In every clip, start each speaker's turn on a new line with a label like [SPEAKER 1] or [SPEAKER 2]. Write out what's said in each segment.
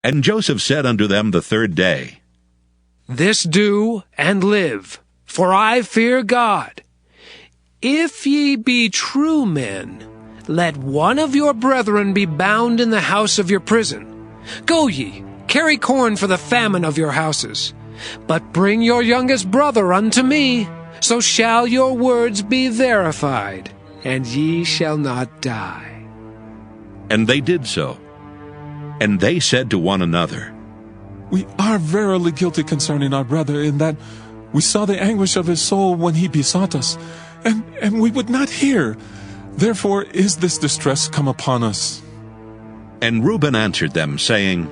[SPEAKER 1] And Joseph said unto them the third day,
[SPEAKER 2] This do, and live, for I fear God. If ye be true men, let one of your brethren be bound in the house of your prison. Go ye, carry corn for the famine of your houses. But bring your youngest brother unto me, so shall your words be verified, and ye shall not die.
[SPEAKER 1] And they did so. And they said to one another,
[SPEAKER 3] We are verily guilty concerning our brother, in that we saw the anguish of his soul when he besought us, and we would not hear. Therefore is this distress come upon us.
[SPEAKER 1] And Reuben answered them, saying,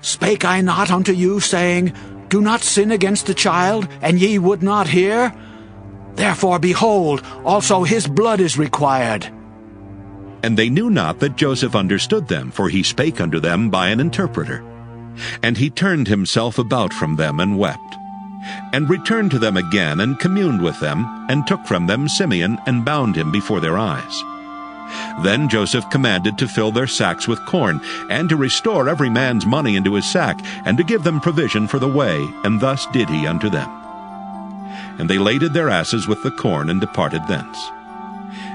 [SPEAKER 4] Spake I not unto you, saying, Do not sin against the child, and ye would not hear? Therefore, behold, also his blood is required.
[SPEAKER 1] And they knew not that Joseph understood them, for he spake unto them by an interpreter. And he turned himself about from them, and wept, and returned to them again, and communed with them, and took from them Simeon, and bound him before their eyes. Then Joseph commanded to fill their sacks with corn, and to restore every man's money into his sack, and to give them provision for the way, and thus did he unto them. And they laded their asses with the corn, and departed thence.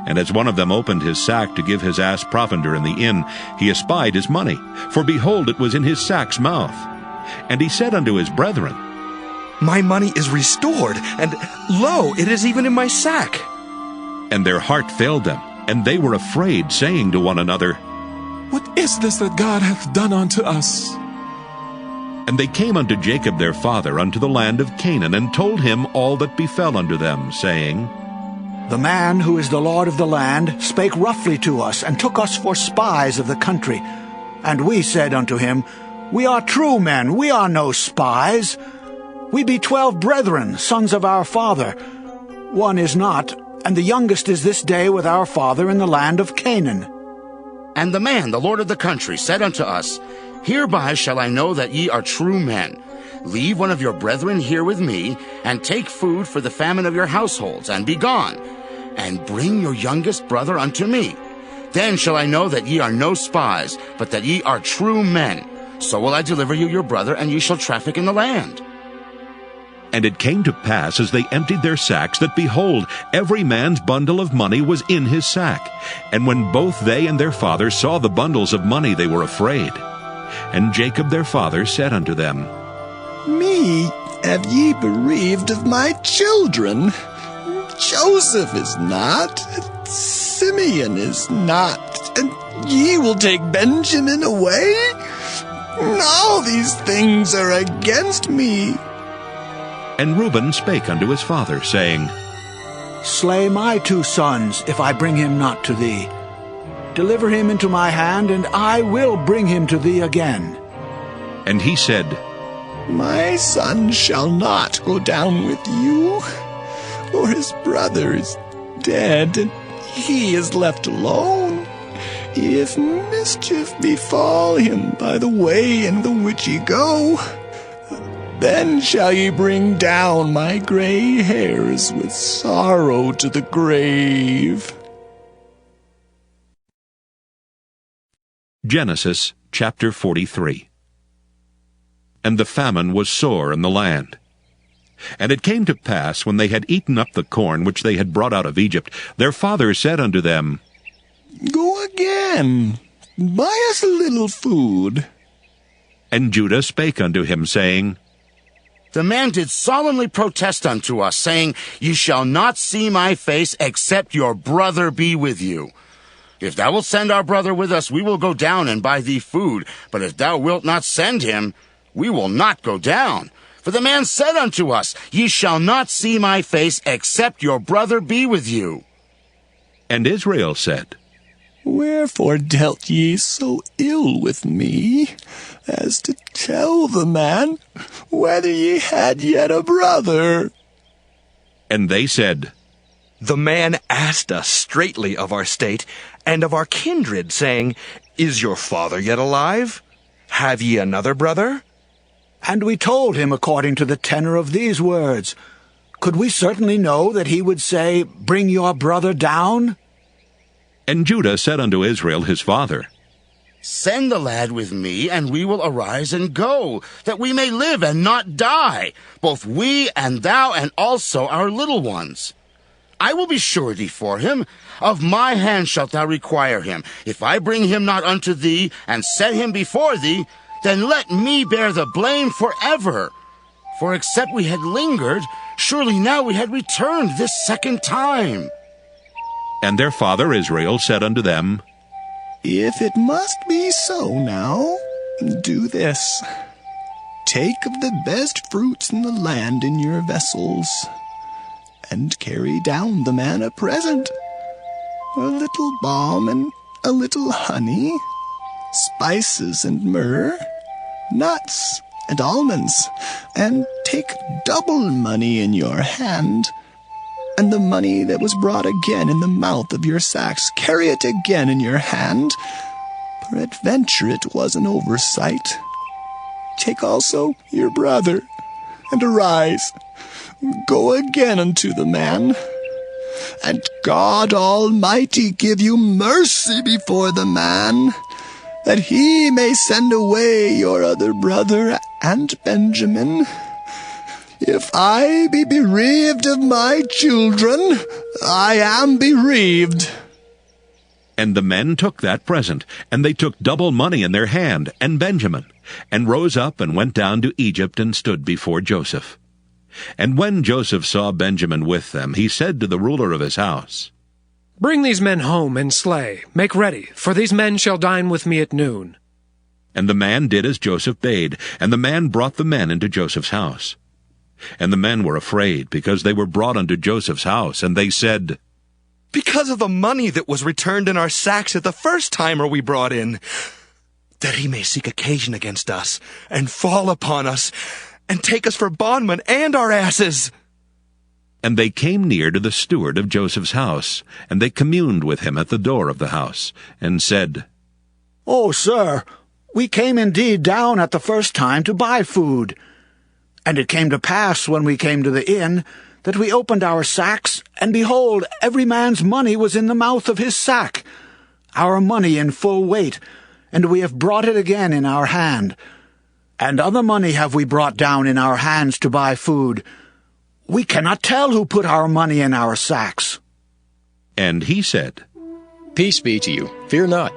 [SPEAKER 1] And as one of them opened his sack to give his ass provender in the inn, he espied his money, for behold, it was in his sack's mouth. And he said unto his brethren,
[SPEAKER 5] My money is restored, and lo, it is even in my sack.
[SPEAKER 1] And their heart failed them, and they were afraid, saying to one another,
[SPEAKER 3] What is this that God hath done unto us?
[SPEAKER 1] And they came unto Jacob their father unto the land of Canaan, and told him all that befell unto them, saying,
[SPEAKER 4] The man who is the Lord of the land spake roughly to us, and took us for spies of the country. And we said unto him, We are true men, we are no spies. We be 12 brethren, sons of our father. One is not, and the youngest is this day with our father in the land of Canaan.
[SPEAKER 6] And the man, the Lord of the country, said unto us, Hereby shall I know that ye are true men. Leave one of your brethren here with me, and take food for the famine of your households, and be gone. And bring your youngest brother unto me. Then shall I know that ye are no spies, but that ye are true men. So will I deliver you your brother, and ye shall traffic in the land.
[SPEAKER 1] And it came to pass, as they emptied their sacks, that, behold, every man's bundle of money was in his sack. And when both they and their father saw the bundles of money, they were afraid. And Jacob their father said unto them,
[SPEAKER 7] Me have ye bereaved of my children. Joseph is not, Simeon is not, and ye will take Benjamin away? All these things are against me.
[SPEAKER 1] And Reuben spake unto his father, saying,
[SPEAKER 4] Slay my 2 sons, if I bring him not to thee. Deliver him into my hand, and I will bring him to thee again.
[SPEAKER 1] And he said,
[SPEAKER 7] My son shall not go down with you, for his brother is dead, and he is left alone. If mischief befall him by the way in the which ye go, then shall ye bring down my gray hairs with sorrow to the grave.
[SPEAKER 1] Genesis chapter 43. And the famine was sore in the land. And it came to pass, when they had eaten up the corn which they had brought out of Egypt, their father said unto them,
[SPEAKER 7] Go again, buy us a little food.
[SPEAKER 1] And Judah spake unto him, saying,
[SPEAKER 6] The man did solemnly protest unto us, saying, Ye shall not see my face, except your brother be with you. If thou wilt send our brother with us, we will go down and buy thee food. But if thou wilt not send him, we will not go down. For the man said unto us, Ye shall not see my face, except your brother be with you.
[SPEAKER 1] And Israel said,
[SPEAKER 7] Wherefore dealt ye so ill with me, as to tell the man whether ye had yet a brother?
[SPEAKER 1] And they said,
[SPEAKER 5] The man asked us straitly of our state, and of our kindred, saying, Is your father yet alive? Have ye another brother?
[SPEAKER 4] And we told him according to the tenor of these words. Could we certainly know that he would say, Bring your brother down?
[SPEAKER 1] And Judah said unto Israel his father,
[SPEAKER 6] Send the lad with me, and we will arise and go, that we may live and not die, both we and thou, and also our little ones. I will be surety for him. Of my hand shalt thou require him. If I bring him not unto thee, and set him before thee, then let me bear the blame forever. For except we had lingered, surely now we had returned this second time.
[SPEAKER 1] And their father Israel said unto them,
[SPEAKER 7] If it must be so now, do this. Take of the best fruits in the land in your vessels, and carry down the man a present, a little balm and a little honey, spices and myrrh, nuts and almonds, and take double money in your hand, and the money that was brought again in the mouth of your sacks, carry it again in your hand. Peradventure it was an oversight. Take also your brother, and arise, go again unto the man, and God Almighty give you mercy before the man, that he may send away your other brother and Benjamin. If I be bereaved of my children, I am bereaved.
[SPEAKER 1] And the men took that present, and they took double money in their hand, and Benjamin, and rose up and went down to Egypt and stood before Joseph. And when Joseph saw Benjamin with them, he said to the ruler of his house,
[SPEAKER 2] Bring these men home and slay. Make ready, for these men shall dine with me at noon.
[SPEAKER 1] And the man did as Joseph bade, and the man brought the men into Joseph's house. And the men were afraid, because they were brought unto Joseph's house, and they said,
[SPEAKER 5] Because of the money that was returned in our sacks at the first time are we brought in, that he may seek occasion against us, and fall upon us, and take us for bondmen and our asses.
[SPEAKER 1] And they came near to the steward of Joseph's house, and they communed with him at the door of the house, and said,
[SPEAKER 4] "O sir, we came indeed down at the first time to buy food. And it came to pass, when we came to the inn, that we opened our sacks, and behold, every man's money was in the mouth of his sack, our money in full weight, and we have brought it again in our hand. And other money have we brought down in our hands to buy food. We cannot tell who put our money in our sacks."
[SPEAKER 1] And he said,
[SPEAKER 8] Peace be to you. Fear not.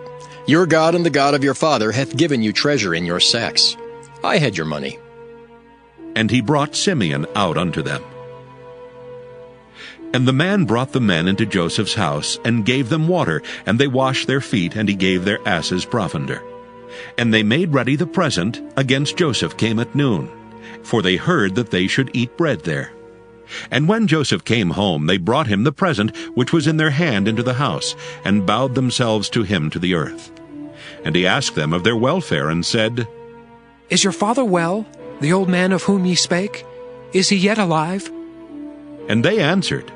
[SPEAKER 8] Your God and the God of your father hath given you treasure in your sacks. I had your money.
[SPEAKER 1] And he brought Simeon out unto them. And the man brought the men into Joseph's house, and gave them water, and they washed their feet, and he gave their asses provender. And they made ready the present against Joseph came at noon, for they heard that they should eat bread there. And when Joseph came home, they brought him the present which was in their hand into the house, and bowed themselves to him to the earth. And he asked them of their welfare, and said,
[SPEAKER 2] Is your father well, the old man of whom ye spake? Is he yet alive?
[SPEAKER 1] And they answered,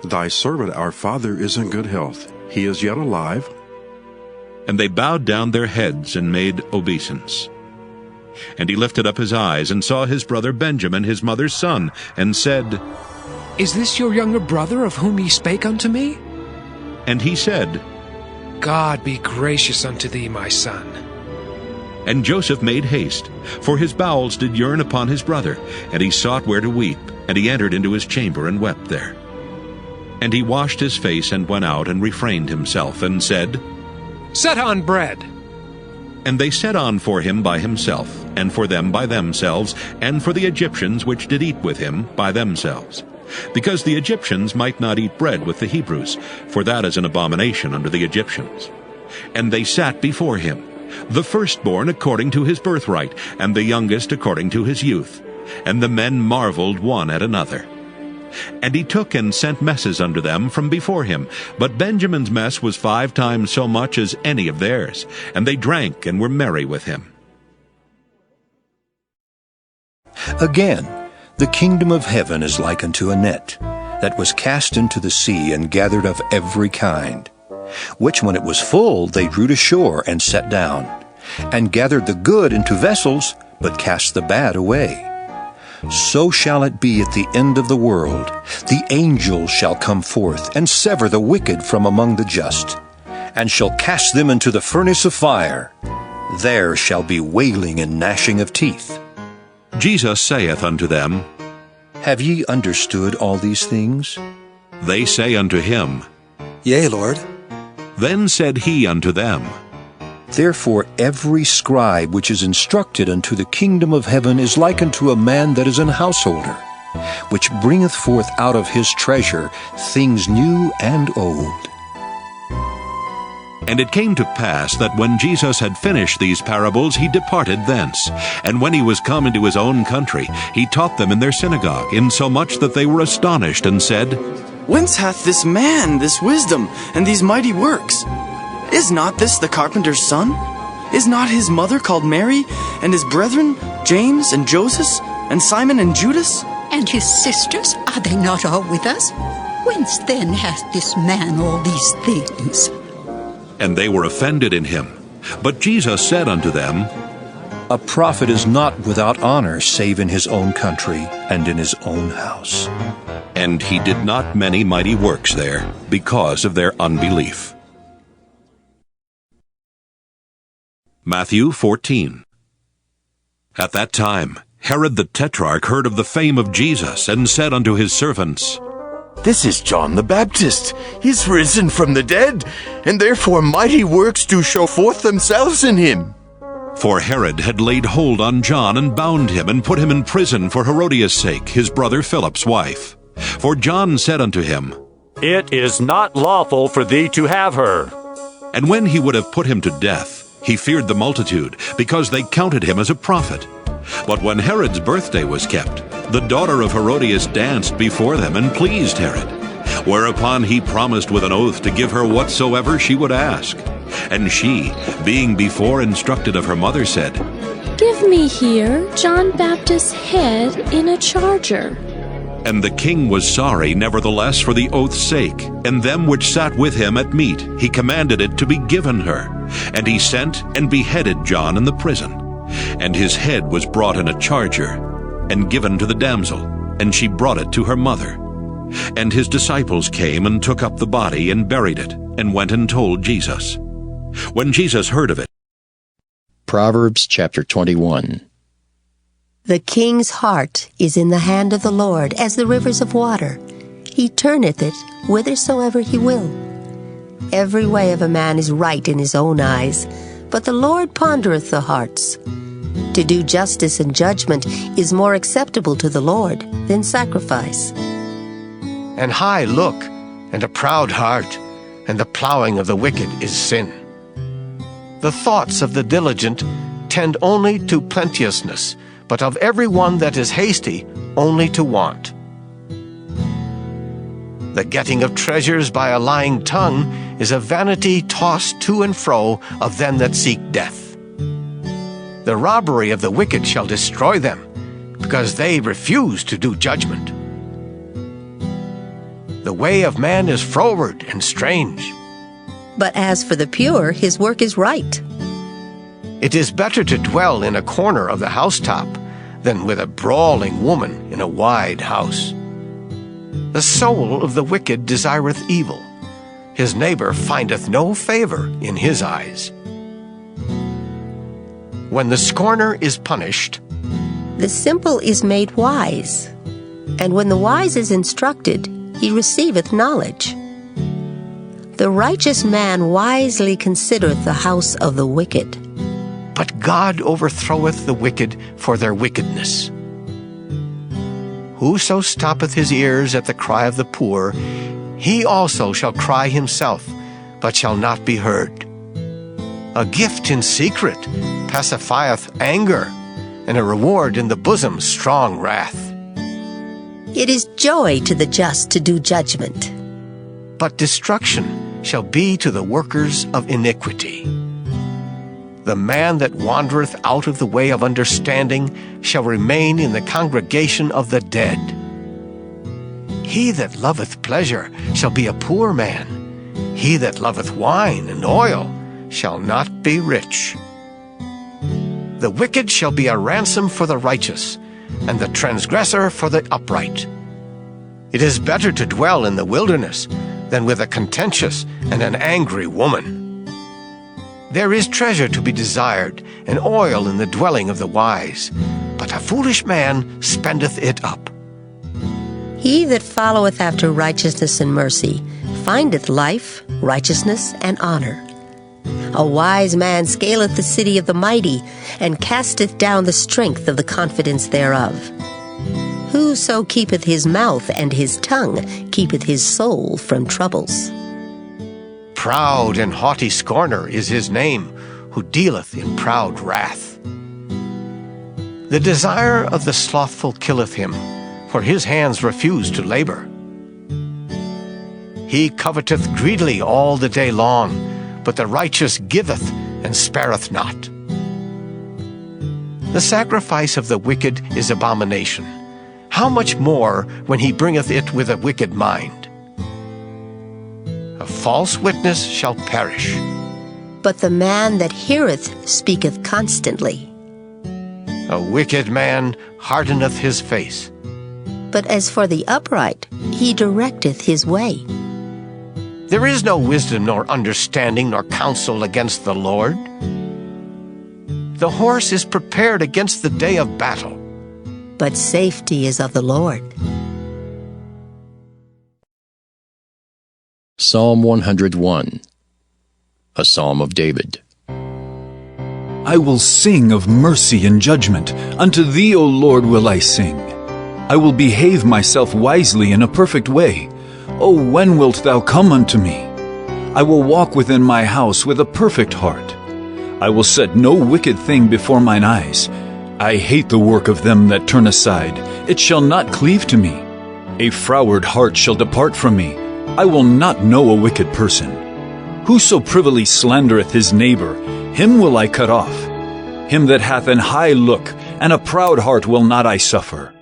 [SPEAKER 9] Thy servant our father is in good health. He is yet alive.
[SPEAKER 1] And they bowed down their heads and made obeisance. And he lifted up his eyes, and saw his brother Benjamin, his mother's son, and said,
[SPEAKER 2] Is this your younger brother of whom ye spake unto me?
[SPEAKER 1] And he said,
[SPEAKER 2] God be gracious unto thee, my son.
[SPEAKER 1] And Joseph made haste, for his bowels did yearn upon his brother, and he sought where to weep, and he entered into his chamber and wept there. And he washed his face and went out and refrained himself, and said,
[SPEAKER 2] Set on bread.
[SPEAKER 1] And they set on for him by himself, and for them by themselves, and for the Egyptians which did eat with him by themselves, because the Egyptians might not eat bread with the Hebrews, for that is an abomination unto the Egyptians. And they sat before him, the firstborn according to his birthright, and the youngest according to his youth. And the men marveled one at another. And he took and sent messes unto them from before him. But Benjamin's mess was 5 times so much as any of theirs. And they drank and were merry with him.
[SPEAKER 10] Again, the kingdom of heaven is like unto a net, that was cast into the sea, and gathered of every kind. Which when it was full, they drew to shore, and set down, and gathered the good into vessels, but cast the bad away. So shall it be at the end of the world. The angels shall come forth, and sever the wicked from among the just, and shall cast them into the furnace of fire. There shall be wailing and gnashing of teeth.
[SPEAKER 1] Jesus saith unto them,
[SPEAKER 10] Have ye understood all these things?
[SPEAKER 1] They say unto him,
[SPEAKER 11] Yea, Lord.
[SPEAKER 1] Then said he unto them,
[SPEAKER 10] Therefore every scribe which is instructed unto the kingdom of heaven is like unto a man that is an householder, which bringeth forth out of his treasure things new and old.
[SPEAKER 1] And it came to pass that when Jesus had finished these parables, he departed thence. And when he was come into his own country, he taught them in their synagogue, insomuch that they were astonished, and said,
[SPEAKER 11] Whence hath this man this wisdom and these mighty works? Is not this the carpenter's son? Is not his mother called Mary, and his brethren James and Joseph, and Simon and Judas?
[SPEAKER 12] And his sisters, are they not all with us? Whence then hath this man all these things?
[SPEAKER 1] And they were offended in him. But Jesus said unto them,
[SPEAKER 10] A prophet is not without honor, save in his own country and in his own house.
[SPEAKER 1] And he did not many mighty works there, because of their unbelief. Matthew 14. At that time Herod the Tetrarch heard of the fame of Jesus, and said unto his servants,
[SPEAKER 7] This is John the Baptist. He is risen from the dead, and therefore mighty works do show forth themselves in him.
[SPEAKER 1] For Herod had laid hold on John, and bound him, and put him in prison for Herodias' sake, his brother Philip's wife. For John said unto him,
[SPEAKER 13] It is not lawful for thee to have her.
[SPEAKER 1] And when he would have put him to death, he feared the multitude, because they counted him as a prophet. But when Herod's birthday was kept, the daughter of Herodias danced before them, and pleased Herod. Whereupon he promised with an oath to give her whatsoever she would ask. And she, being before instructed of her mother, said,
[SPEAKER 14] Give me here John Baptist's head in a charger.
[SPEAKER 1] And the king was sorry, nevertheless, for the oath's sake. And them which sat with him at meat, he commanded it to be given her. And he sent and beheaded John in the prison. And his head was brought in a charger, and given to the damsel, and she brought it to her mother. And his disciples came and took up the body, and buried it, and went and told Jesus. When Jesus heard of it.
[SPEAKER 8] Proverbs chapter 21.
[SPEAKER 15] The king's heart is in the hand of the Lord, as the rivers of water. He turneth it whithersoever he will. Every way of a man is right in his own eyes, but the Lord pondereth the hearts. To do justice and judgment is more acceptable to the Lord than sacrifice.
[SPEAKER 16] An high look and a proud heart, and the plowing of the wicked is sin. The thoughts of the diligent tend only to plenteousness, but of every one that is hasty only to want. The getting of treasures by a lying tongue is a vanity tossed to and fro of them that seek death. The robbery of the wicked shall destroy them, because they refuse to do judgment. The way of man is froward and strange.
[SPEAKER 15] But as for the pure, his work is right.
[SPEAKER 16] It is better to dwell in a corner of the housetop than with a brawling woman in a wide house. The soul of the wicked desireth evil. His neighbor findeth no favor in his eyes. When the scorner is punished,
[SPEAKER 15] the simple is made wise, and when the wise is instructed, he receiveth knowledge. The righteous man wisely considereth the house of the wicked,
[SPEAKER 16] but God overthroweth the wicked for their wickedness. Whoso stoppeth his ears at the cry of the poor, he also shall cry himself, but shall not be heard. A gift in secret pacifieth anger, and a reward in the bosom strong wrath.
[SPEAKER 15] It is joy to the just to do judgment,
[SPEAKER 16] but destruction shall be to the workers of iniquity. The man that wandereth out of the way of understanding shall remain in the congregation of the dead. He that loveth pleasure shall be a poor man. He that loveth wine and oil shall not be rich. The wicked shall be a ransom for the righteous, and the transgressor for the upright. It is better to dwell in the wilderness than with a contentious and an angry woman. There is treasure to be desired, and oil in the dwelling of the wise, but a foolish man spendeth it up.
[SPEAKER 15] He that followeth after righteousness and mercy findeth life, righteousness, and honor. A wise man scaleth the city of the mighty, and casteth down the strength of the confidence thereof. Whoso keepeth his mouth and his tongue keepeth his soul from troubles.
[SPEAKER 16] Proud and haughty scorner is his name, who dealeth in proud wrath. The desire of the slothful killeth him, for his hands refuse to labor. He coveteth greedily all the day long, but the righteous giveth and spareth not. The sacrifice of the wicked is abomination. How much more when he bringeth it with a wicked mind? A false witness shall perish.
[SPEAKER 15] But the man that heareth speaketh constantly.
[SPEAKER 16] A wicked man hardeneth his face.
[SPEAKER 15] But as for the upright, he directeth his way.
[SPEAKER 16] There is no wisdom nor understanding nor counsel against the Lord. The horse is prepared against the day of battle,
[SPEAKER 15] but safety is of the Lord.
[SPEAKER 8] Psalm 101, a psalm of David.
[SPEAKER 17] I will sing of mercy and judgment. Unto thee, O Lord, will I sing. I will behave myself wisely in a perfect way. O when wilt thou come unto me? I will walk within my house with a perfect heart. I will set no wicked thing before mine eyes. I hate the work of them that turn aside. It shall not cleave to me. A froward heart shall depart from me. I will not know a wicked person. Whoso privily slandereth his neighbor, him will I cut off. Him that hath an high look, and a proud heart will not I suffer.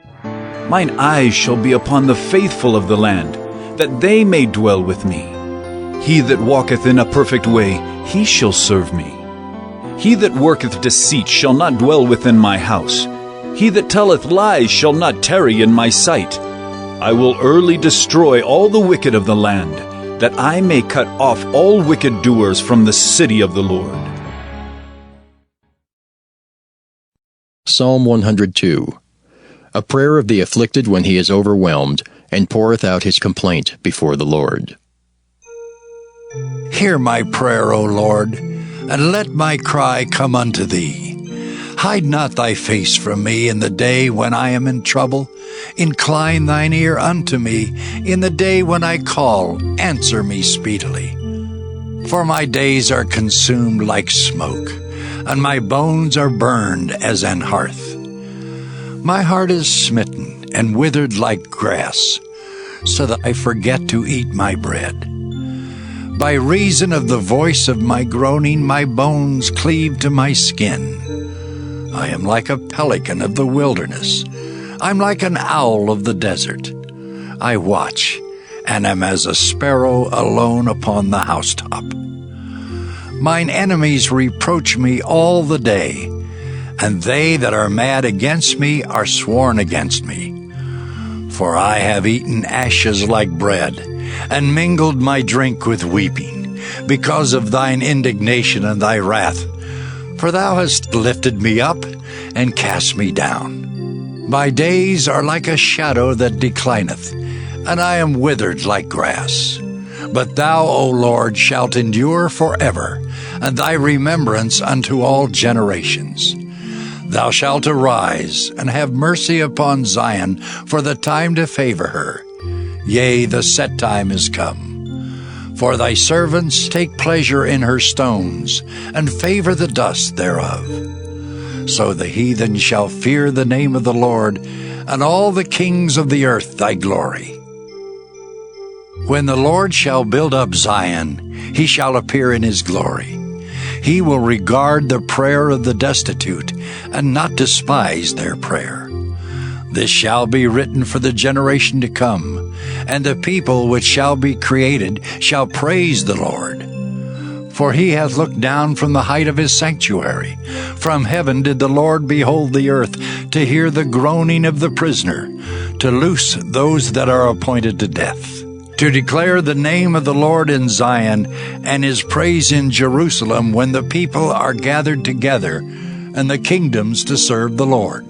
[SPEAKER 17] Mine eyes shall be upon the faithful of the land, that they may dwell with me. He that walketh in a perfect way, he shall serve me. He that worketh deceit shall not dwell within my house. He that telleth lies shall not tarry in my sight. I will early destroy all the wicked of the land, that I may cut off all wicked doers from the city of the Lord.
[SPEAKER 8] Psalm 102, a prayer of the afflicted when he is overwhelmed, and poureth out his complaint before the Lord.
[SPEAKER 18] Hear my prayer, O Lord, and let my cry come unto thee. Hide not thy face from me in the day when I am in trouble. Incline thine ear unto me in the day when I call. Answer me speedily. For my days are consumed like smoke, and my bones are burned as an hearth. My heart is smitten and withered like grass, so that I forget to eat my bread. By reason of the voice of my groaning, my bones cleave to my skin. I am like a pelican of the wilderness. I'm like an owl of the desert. I watch, and am as a sparrow alone upon the housetop. Mine enemies reproach me all the day, and they that are mad against me are sworn against me. For I have eaten ashes like bread, and mingled my drink with weeping, because of thine indignation and thy wrath. For thou hast lifted me up and cast me down. My days are like a shadow that declineth, and I am withered like grass. But thou, O Lord, shalt endure forever, and thy remembrance unto all generations. Thou shalt arise, and have mercy upon Zion, for the time to favor her. Yea, the set time is come. For thy servants take pleasure in her stones, and favor the dust thereof. So the heathen shall fear the name of the Lord, and all the kings of the earth thy glory. When the Lord shall build up Zion, he shall appear in his glory. He will regard the prayer of the destitute, and not despise their prayer. This shall be written for the generation to come, and the people which shall be created shall praise the Lord. For he hath looked down from the height of his sanctuary. From heaven did the Lord behold the earth, to hear the groaning of the prisoner, to loose those that are appointed to death. to declare the name of the Lord in Zion and his praise in Jerusalem when the people are gathered together and the kingdoms to serve the Lord.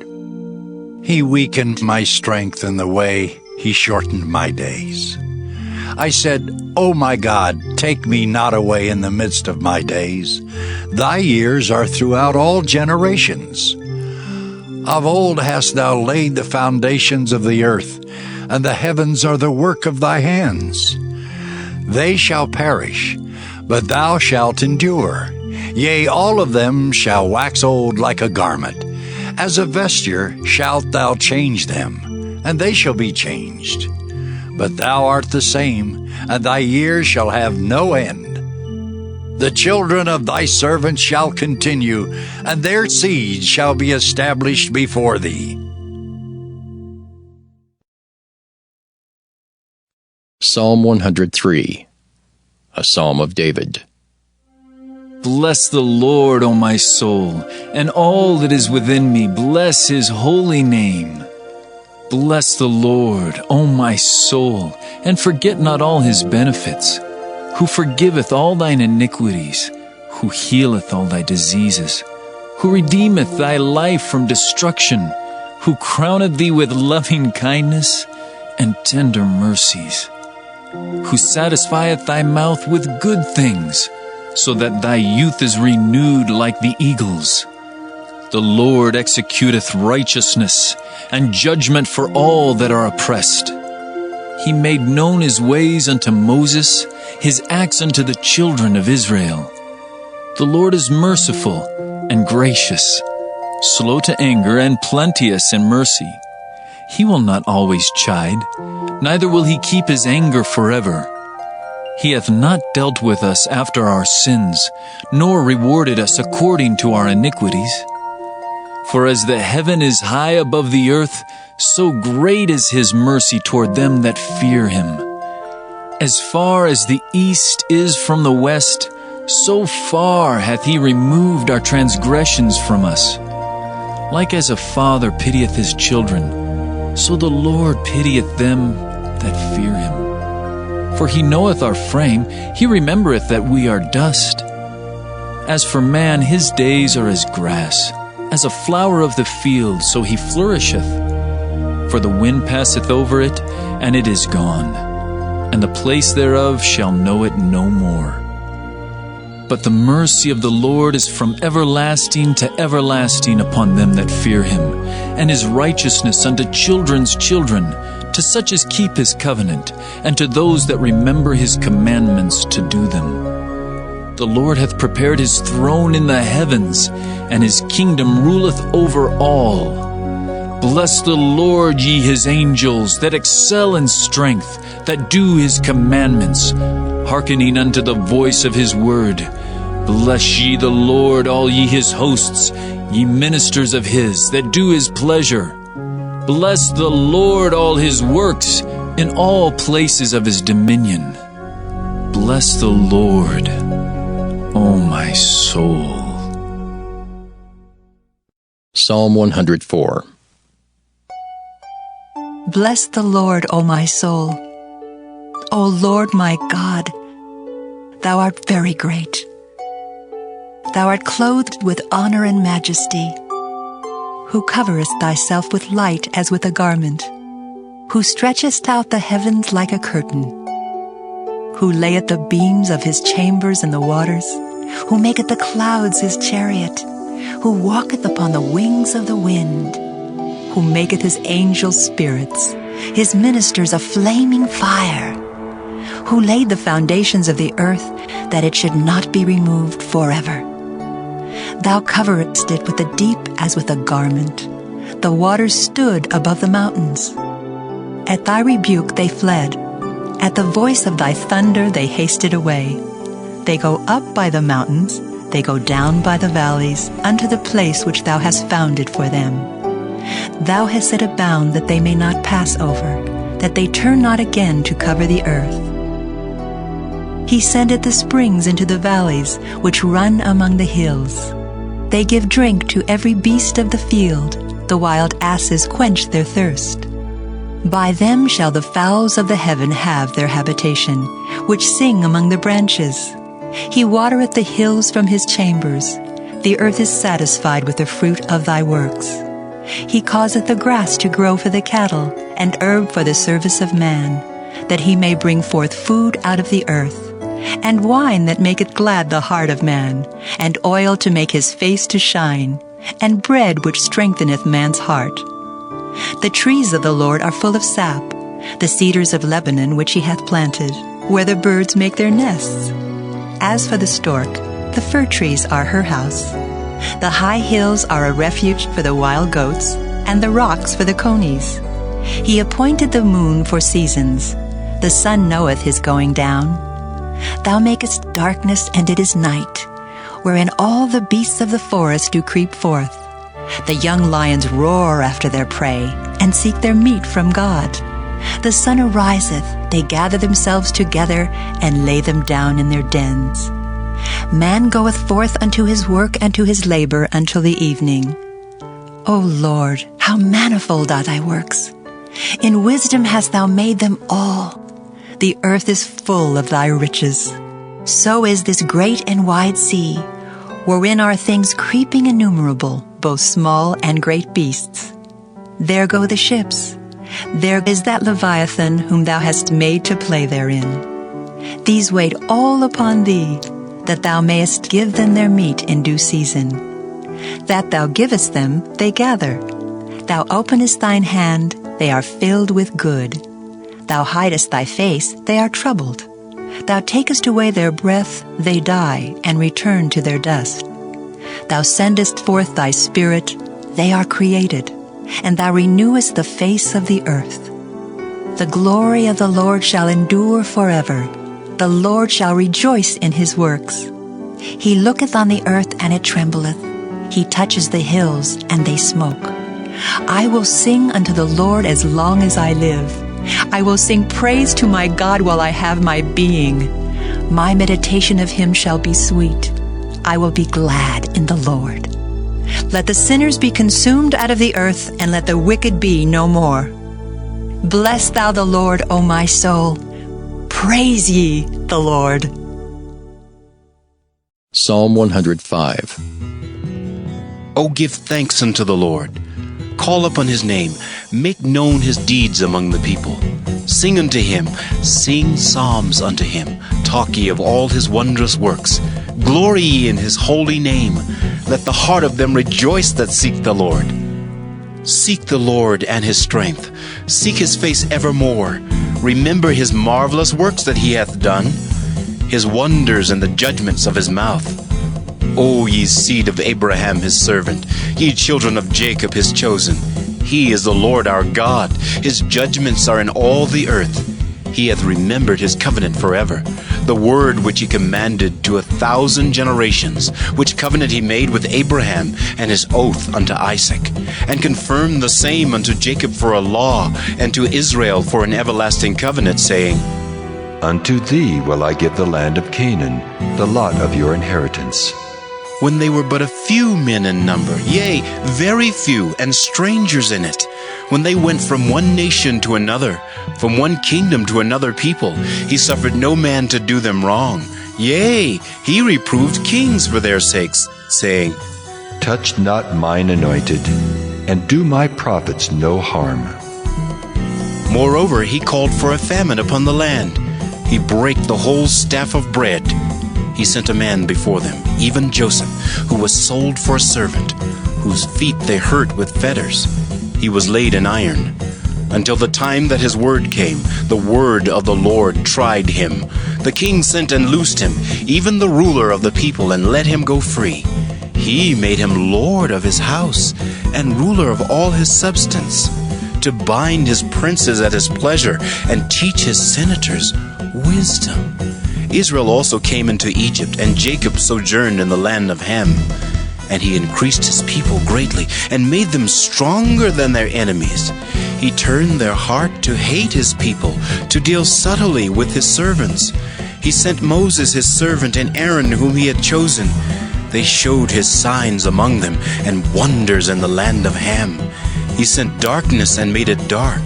[SPEAKER 18] He weakened my strength in the way he shortened my days. I said, O my God, take me not away in the midst of my days. Thy years are throughout all generations. Of old hast thou laid the foundations of the earth, and the heavens are the work of thy hands. They shall perish, but thou shalt endure. Yea, all of them shall wax old like a garment. As a vesture shalt thou change them, and they shall be changed. But thou art the same, and thy years shall have no end. The children of thy servants shall continue, and their seed shall be established before thee.
[SPEAKER 8] Psalm 103, a psalm of David.
[SPEAKER 19] Bless the Lord, O my soul, and all that is within me, bless his holy name. Bless the Lord, O my soul, and forget not all his benefits, who forgiveth all thine iniquities, who healeth all thy diseases, who redeemeth thy life from destruction, who crowneth thee with loving kindness and tender mercies, who satisfieth thy mouth with good things, so that thy youth is renewed like the eagles. The Lord executeth righteousness and judgment for all that are oppressed. He made known his ways unto Moses, his acts unto the children of Israel. The Lord is merciful and gracious, slow to anger and plenteous in mercy. He will not always chide, neither will he keep his anger forever. He hath not dealt with us after our sins, nor rewarded us according to our iniquities. For as the heaven is high above the earth, so great is his mercy toward them that fear him. As far as the east is from the west, so far hath he removed our transgressions from us. Like as a father pitieth his children, so the Lord pitieth them that fear him. For he knoweth our frame, he remembereth that we are dust. As for man, his days are as grass, as a flower of the field, so he flourisheth. For the wind passeth over it, and it is gone, and the place thereof shall know it no more. But the mercy of the Lord is from everlasting to everlasting upon them that fear him, and his righteousness unto children's children, to such as keep his covenant, and to those that remember his commandments to do them. The Lord hath prepared his throne in the heavens, and his kingdom ruleth over all. Bless the Lord, ye his angels, that excel in strength, that do his commandments, hearkening unto the voice of his word. Bless ye the Lord, all ye his hosts, ye ministers of his, that do his pleasure. Bless the Lord, all his works, in all places of his dominion. Bless the Lord, O my soul.
[SPEAKER 8] Psalm 104.
[SPEAKER 20] Bless the Lord, O my soul. O Lord my God, thou art very great. Thou art clothed with honor and majesty, who coverest thyself with light as with a garment, who stretchest out the heavens like a curtain, who layeth the beams of his chambers in the waters, who maketh the clouds his chariot, who walketh upon the wings of the wind, who maketh his angels spirits, his ministers a flaming fire, who laid the foundations of the earth, that it should not be removed forever. Thou coveredst it with the deep as with a garment. The waters stood above the mountains. At thy rebuke they fled. At the voice of thy thunder they hasted away. They go up by the mountains, they go down by the valleys, unto the place which thou hast founded for them. Thou hast set a bound that they may not pass over, that they turn not again to cover the earth. He sendeth the springs into the valleys, which run among the hills. They give drink to every beast of the field. The wild asses quench their thirst. By them shall the fowls of the heaven have their habitation, which sing among the branches. He watereth the hills from his chambers. The earth is satisfied with the fruit of thy works. He causeth the grass to grow for the cattle, and herb for the service of man, that he may bring forth food out of the earth, and wine that maketh glad the heart of man, and oil to make his face to shine, and bread which strengtheneth man's heart. The trees of the Lord are full of sap, the cedars of Lebanon which he hath planted, where the birds make their nests. As for the stork, the fir trees are her house. The high hills are a refuge for the wild goats, and the rocks for the conies. He appointed the moon for seasons. The sun knoweth his going down. Thou makest darkness, and it is night, wherein all the beasts of the forest do creep forth. The young lions roar after their prey, and seek their meat from God. The sun ariseth, they gather themselves together, and lay them down in their dens. Man goeth forth unto his work and to his labor until the evening. O Lord, how manifold are thy works! In wisdom hast thou made them all. The earth is full of thy riches. So is this great and wide sea, wherein are things creeping innumerable, both small and great beasts. There go the ships. There is that Leviathan whom thou hast made to play therein. These wait all upon thee, that thou mayest give them their meat in due season. That thou givest them, they gather. Thou openest thine hand, they are filled with good. Thou hidest thy face, they are troubled. Thou takest away their breath, they die, and return to their dust. Thou sendest forth thy spirit, they are created, and thou renewest the face of the earth. The glory of the Lord shall endure forever. The Lord shall rejoice in his works. He looketh on the earth, and it trembleth. He touches the hills, and they smoke. I will sing unto the Lord as long as I live. I will sing praise to my God while I have my being. My meditation of him shall be sweet. I will be glad in the Lord. Let the sinners be consumed out of the earth, and let the wicked be no more. Bless thou the Lord, O my soul. Praise ye the Lord.
[SPEAKER 8] Psalm 105.
[SPEAKER 21] O give thanks unto the Lord. Call upon his name. Make known his deeds among the people. Sing unto him. Sing psalms unto him. Talk ye of all his wondrous works. Glory ye in his holy name. Let the heart of them rejoice that seek the Lord. Seek the Lord and his strength. Seek his face evermore. Remember his marvelous works that he hath done, his wonders and the judgments of his mouth. O ye seed of Abraham his servant, ye children of Jacob his chosen. He is the Lord our God. His judgments are in all the earth. He hath remembered his covenant forever, the word which he commanded to 1,000 generations, which covenant he made with Abraham, and his oath unto Isaac, and confirmed the same unto Jacob for a law, and to Israel for an everlasting covenant, saying,
[SPEAKER 22] Unto thee will I give the land of Canaan, the lot of your inheritance.
[SPEAKER 21] When they were but a few men in number, yea, very few, and strangers in it, when they went from one nation to another, from one kingdom to another people, he suffered no man to do them wrong. Yea, he reproved kings for their sakes, saying,
[SPEAKER 22] Touch not mine anointed, and do my prophets no harm.
[SPEAKER 21] Moreover, he called for a famine upon the land. He brake the whole staff of bread. He sent a man before them, even Joseph, who was sold for a servant, whose feet they hurt with fetters. He was laid in iron, until the time that his word came. The word of the Lord tried him. The king sent and loosed him, even the ruler of the people, and let him go free. He made him lord of his house, and ruler of all his substance, to bind his princes at his pleasure, and teach his senators wisdom. Israel also came into Egypt, and Jacob sojourned in the land of Ham. And he increased his people greatly, and made them stronger than their enemies. He turned their heart to hate his people, to deal subtly with his servants. He sent Moses his servant, and Aaron whom he had chosen. They showed his signs among them, and wonders in the land of Ham. He sent darkness and made it dark,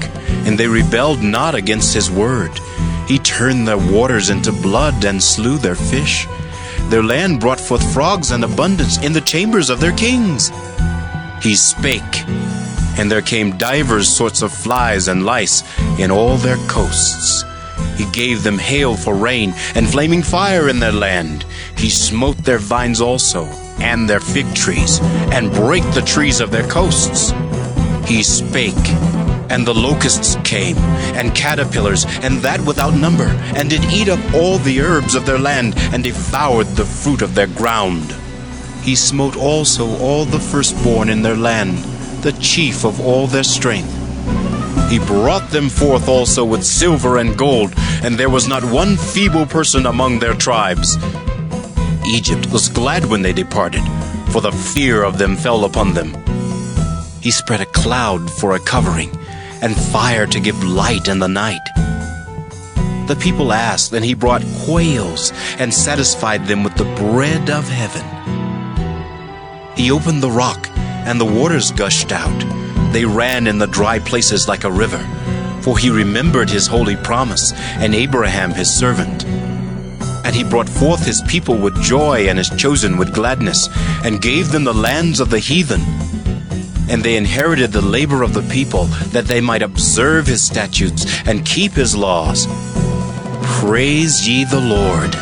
[SPEAKER 21] and they rebelled not against his word. He turned their waters into blood and slew their fish. Their land brought forth frogs in abundance in the chambers of their kings. He spake, and there came divers sorts of flies and lice in all their coasts. He gave them hail for rain, and flaming fire in their land. He smote their vines also, and their fig trees, and brake the trees of their coasts. He spake, and the locusts came, and caterpillars, and that without number, and did eat up all the herbs of their land, and devoured the fruit of their ground. He smote also all the firstborn in their land, the chief of all their strength. He brought them forth also with silver and gold, and there was not one feeble person among their tribes. Egypt was glad when they departed, for the fear of them fell upon them. He spread a cloud for a covering, and fire to give light in the night. The people asked, and he brought quails, and satisfied them with the bread of heaven. He opened the rock, and the waters gushed out. They ran in the dry places like a river, for he remembered his holy promise, and Abraham his servant. And he brought forth his people with joy, and his chosen with gladness, and gave them the lands of the heathen. And they inherited the labor of the people, that they might observe his statutes, and keep his laws. Praise ye the Lord.